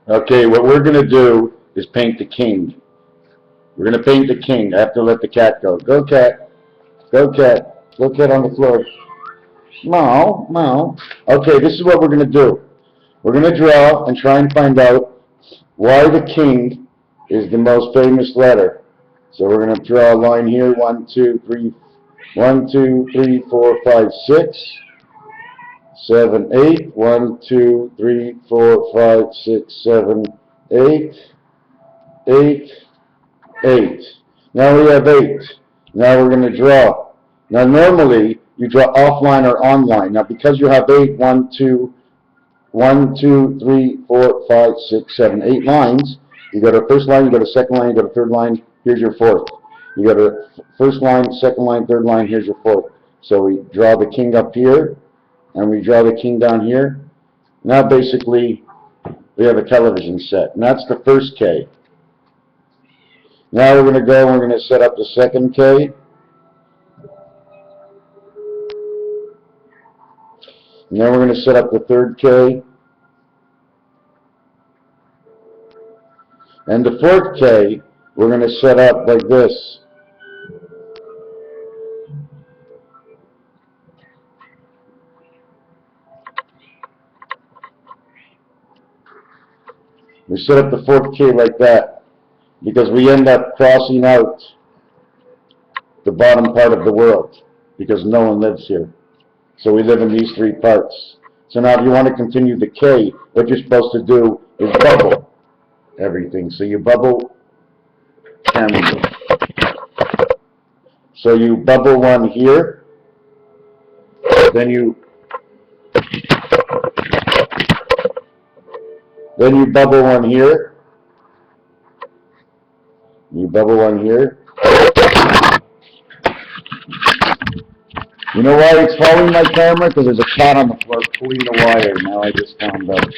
Okay, what we're going to do is paint the king. We're going to paint the king. I have to let the cat go. Go, cat. Go, cat. Go, cat on the floor. Meow, meow. Okay, this is what we're going to do. We're going to draw and try and find out why the king is the most famous letter. So we're going to draw a line here. 1, 2, 3, 1, 2, 3, 4, 5, 6, 7, 8. 1, 2, 3, 4, 5, 6, 7, 8. 8, 8. Now we have 8. Now we're going to draw. Now normally you draw offline or online. Now because you have 8, 1, 2, 1, 2, 3, 4, 5, 6, 7, 8 lines. You got a first line, you got a second line, you got a third line, here's your fourth. You got a first line, second line, third line, here's your fourth. So we draw the king up here, and we draw the king down here. Now basically, we have a television set, and that's the first K. Now we're going to go and we're going to set up the second K. And then we're going to set up the third K. And the fourth K, we're going to set up like this. We set up the fourth K like that because we end up crossing out the bottom part of the world because no one lives here. So we live in these three parts. So now if you want to continue the K, what you're supposed to do is bubble everything. So you bubble camera. So you bubble one here, then you bubble one here, you bubble one here. You know why it's following my camera? Because there's a cat on the floor pulling the wire. Now I just found out.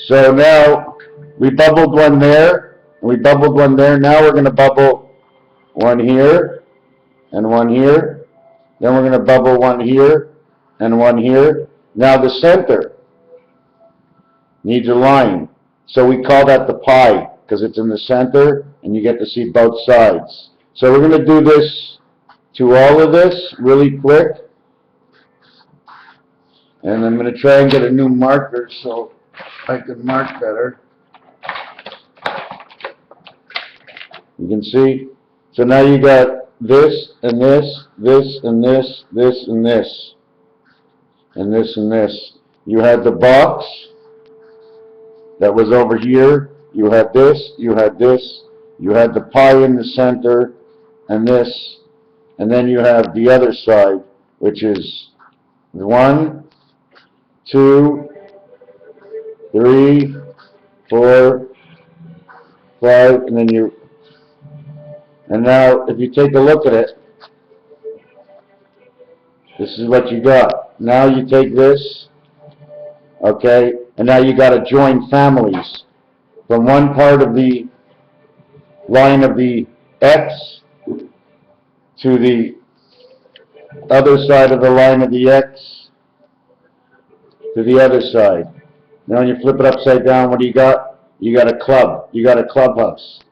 So now we bubbled one there, and we bubbled one there. Now we're going to bubble one here, and one here. Then we're going to bubble one here, and one here. Now the center needs a line. So we call that the pie, because it's in the center, and you get to see both sides. So we're going to do this to all of this really quick. And I'm going to try and get a new marker so I can mark better. You can see. So now you got this, and this, this, and this, this, and this. And this, and this. You had the box that was over here. You had this, you had this, you had the pie in the center, and this, and then you have the other side, which is 1, 2, 3, 4, 5, and then you, and now if you take a look at it, this is what you got. Now you take this, okay, and now you got to join families. From one part of the line of the X to the other side of the line of the X to the other side. Now when you flip it upside down, what do you got? You got a club. You got a clubhouse.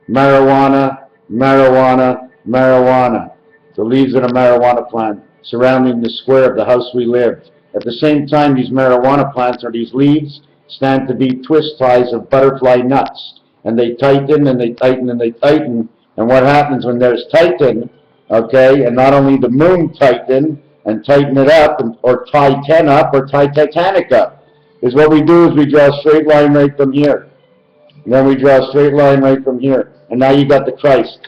Marijuana, marijuana, marijuana. The leaves of a marijuana plant surrounding the square of the house we lived. At the same time, these marijuana plants, or these leaves, stand to be twist ties of butterfly nuts. And they tighten and they tighten and they tighten. And what happens when there's tighten, okay, and not only the moon tighten and tighten it up, or tie 10 up or tie Titanic up, is what we do is we draw a straight line right from here. And then we draw a straight line right from here. And now you got the Christ.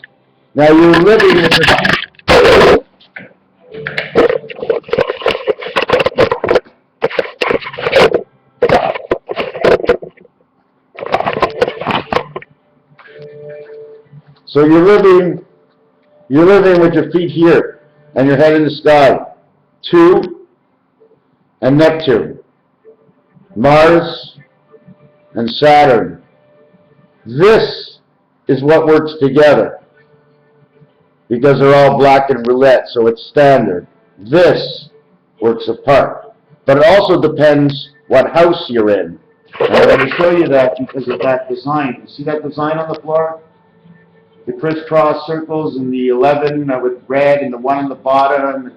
Now you're living with the So you're living with your feet here and your head in the sky. 2 and Neptune, Mars and Saturn. This is what works together because they're all black and roulette, so it's standard. This works apart. But it also depends what house you're in. And I'm going to show you that because of that design. You see that design on the floor? The crisscross circles and the 11 with red and the 1 on the bottom.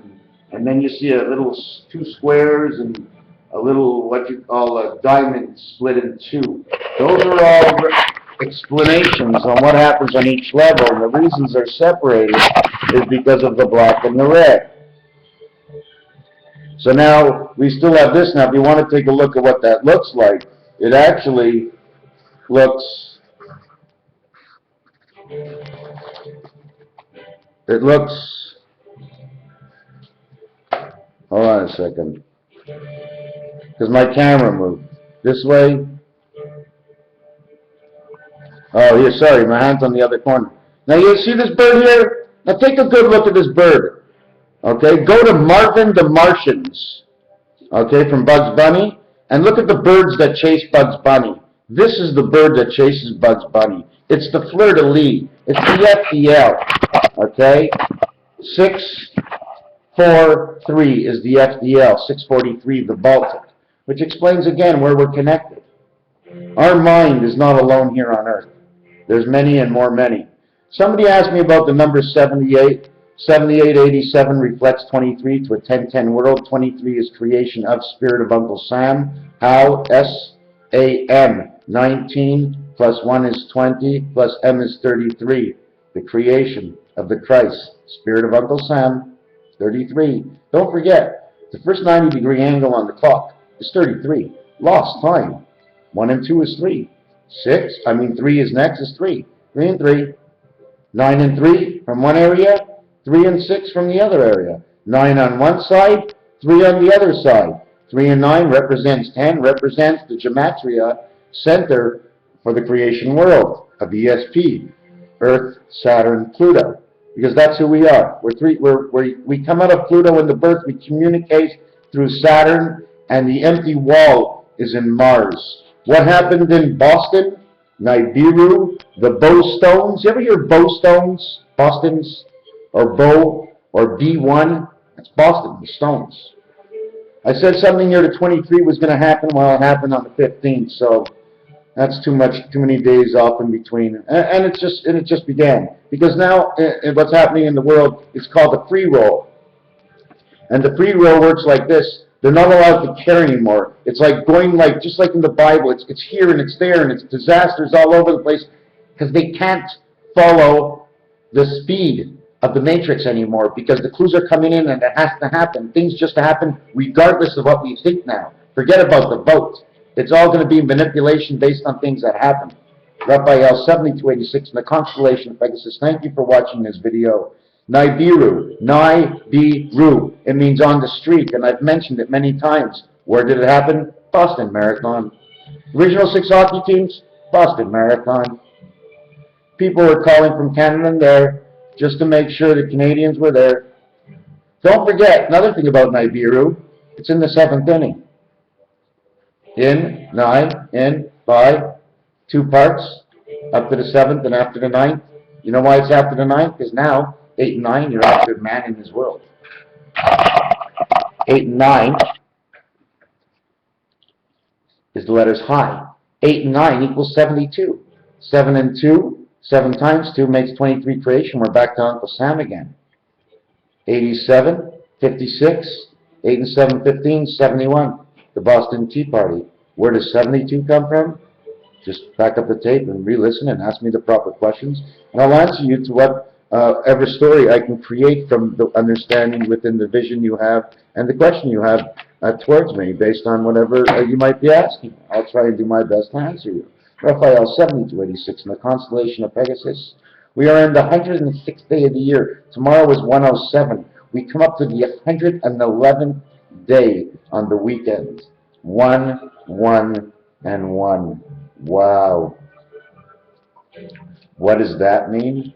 And then you see a little 2 squares and a little, what you call a diamond split in 2. Those are all explanations on what happens on each level. And the reasons they're separated is because of the black and the red. So now, we still have this. Now, if you want to take a look at what that looks like, it actually looks, hold on a second, because my camera moved. This way. Oh, here, sorry, my hand's on the other corner. Now, you see this bird here? Now, take a good look at this bird. Okay, go to Marvin the Martians, okay, from Bugs Bunny, and look at the birds that chase Bugs Bunny. This is the bird that chases Bugs Bunny. It's the fleur-de-lis. It's the FDL, okay? 643 is the FDL, 643 the Baltic, which explains again where we're connected. Our mind is not alone here on Earth. There's many and more many. Somebody asked me about the number 78. 7887 reflects 23 to a 1010 world. 23 is creation of Spirit of Uncle Sam. How? S-A-M. 19 plus 1 is 20 plus M is 33. The creation of the Christ. Spirit of Uncle Sam. 33. Don't forget, the first 90-degree angle on the clock is 33. Lost time. 1 and 2 is 3. 3 is next is 3. 3 and 3. 9 and 3 from one area. 3 and 6 from the other area. 9 on one side, 3 on the other side. 3 and 9 represents 10, represents the gematria center for the creation world of ESP, Earth, Saturn, Pluto, because that's who we are. We come out of Pluto in the birth, we communicate through Saturn, and the empty wall is in Mars. What happened in Boston? Nibiru, the bow stones. You ever hear bow stones? Boston's? Or bow, or B1, that's Boston, the stones. I said something here to 23 was going to happen, well, it happened on the 15th, so that's too many days off in between. And it just began. Because now, what's happening in the world is called a free roll. And the free roll works like this. They're not allowed to care anymore. It's like going just like in the Bible, it's here and it's there and it's disasters all over the place because they can't follow the speed of the matrix anymore because the clues are coming in and it has to happen. Things just happen regardless of what we think now. Forget about the vote. It's all going to be manipulation based on things that happen. Raphael 7286 in the constellation of Pegasus. Thank you for watching this video. Nibiru. Nibiru. It means on the street, and I've mentioned it many times. Where did it happen? Boston Marathon. Original 6 hockey teams? Boston Marathon. People were calling from Canada and there just to make sure the Canadians were there. Don't forget, another thing about Nibiru, it's in the 7th inning. In, 9, in, by, 2 parts, up to the 7th and after the 9th. You know why it's after the 9th? Because now, 8 and 9, you're after man in his world. 8 and 9 is the letters high. 8 and 9 equals 72. 7 and 2, 7 times 2 makes 23 creation. We're back to Uncle Sam again. 87, 56, 8 and 7, 15, 71. The Boston Tea Party. Where does 72 come from? Just back up the tape and re-listen and ask me the proper questions. And I'll answer you to whatever story I can create from the understanding within the vision you have and the question you have towards me based on whatever you might be asking. I'll try and do my best to answer you. Raphael 7286 in the constellation of Pegasus. We are in the 106th day of the year. Tomorrow is 107. We come up to the 111th day on the weekend. 1, 1, and 1. Wow. What does that mean?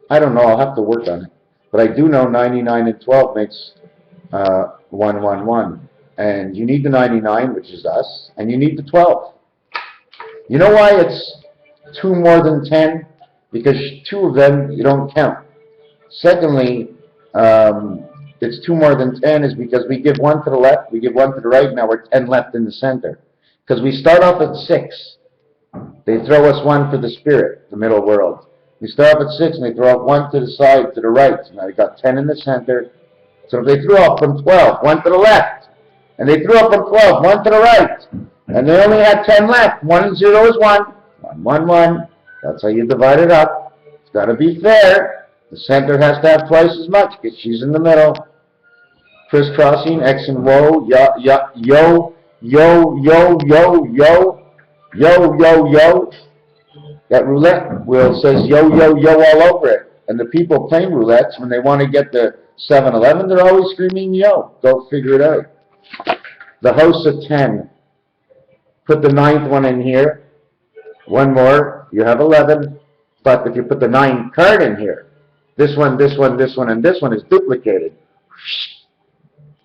I don't know. I'll have to work on it. But I do know 99 and 12 makes 1, 1, 1. And you need the 99, which is us, and you need the 12. You know why it's 2 more than 10? Because 2 of them you don't count. Secondly, it's 2 more than 10 is because we give 1 to the left, we give 1 to the right, now we're 10 left in the center. Because we start off at 6. They throw us 1 for the spirit, the middle world. We start off at 6 and they throw up 1 to the side, to the right. So now we got 10 in the center. So if they threw up from 12, 1 to the left. And they threw up from 12, 1 to the right. And they only had 10 left. 1 and 0 is 1. 1, 1, 1. That's how you divide it up. It's got to be fair. The center has to have twice as much because she's in the middle. Crisscrossing, X and yo, yo, yo, yo, yo, yo, yo, yo, yo, yo. That roulette wheel says yo, yo, yo all over it. And the people playing roulettes, when they want to get the 7-Eleven, they're always screaming yo. Go figure it out. The house of 10. Put the 9th one in here. 1 more. You have 11. But if you put the 9 card in here, this one, this one, this one, and this one is duplicated.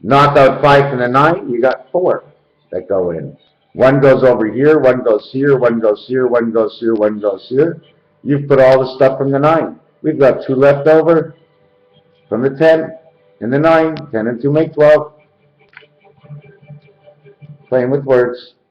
Knock out 5 from the 9, you got 4 that go in. 1 goes over here, 1 goes here, 1 goes here, 1 goes here, 1 goes here. You've put all the stuff from the 9. We've got 2 left over from the 10 and the 9. 10 and 2 make 12. Playing with words.